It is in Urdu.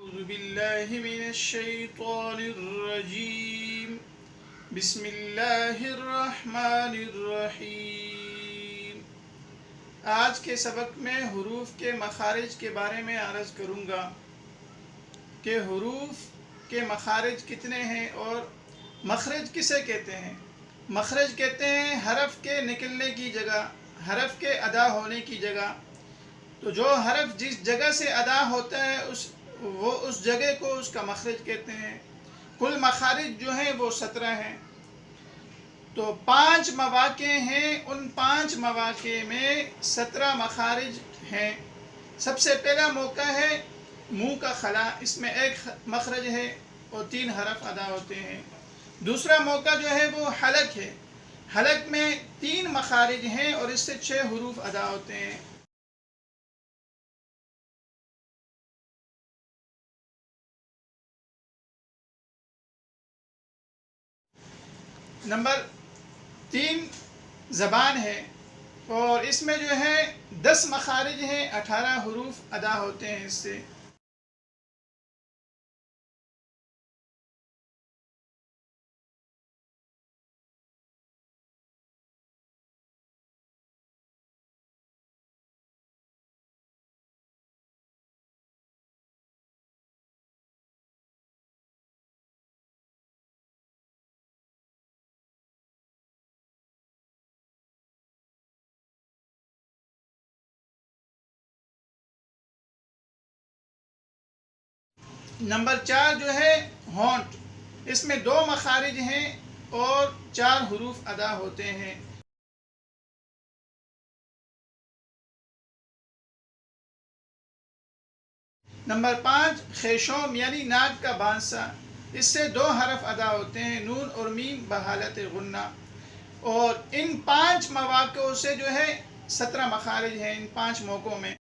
أعوذ بالله من الشيطان الرجيم بسم الله الرحمن الرحیم۔ آج کے سبق میں حروف کے مخارج کے بارے میں عرض کروں گا کہ حروف کے مخارج کتنے ہیں اور مخرج کسے کہتے ہیں۔ مخرج کہتے ہیں حرف کے نکلنے کی جگہ، حرف کے ادا ہونے کی جگہ۔ تو جو حرف جس جگہ سے ادا ہوتا ہے اس جگہ کو اس کا مخرج کہتے ہیں۔ کل مخارج جو ہیں وہ 17 ہیں۔ تو 5 مواقع ہیں، ان 5 مواقع میں 17 مخارج ہیں۔ سب سے پہلا موقع ہے منہ کا خلا، اس میں 1 مخرج ہے اور 3 حرف ادا ہوتے ہیں۔ دوسرا موقع جو ہے وہ حلق ہے، حلق میں 3 مخارج ہیں اور اس سے 6 حروف ادا ہوتے ہیں۔ نمبر 3 زبان ہے اور اس میں جو ہے 10 مخارج ہیں، 18 حروف ادا ہوتے ہیں اس سے۔ نمبر 4 جو ہے ہونٹ، اس میں 2 مخارج ہیں اور 4 حروف ادا ہوتے ہیں۔ نمبر 5 خیشوم یعنی ناک کا بانسا، اس سے 2 حرف ادا ہوتے ہیں، نون اور میم بحالت غنہ۔ اور ان 5 مواقعوں سے جو ہے 17 مخارج ہیں، ان 5 موقعوں میں۔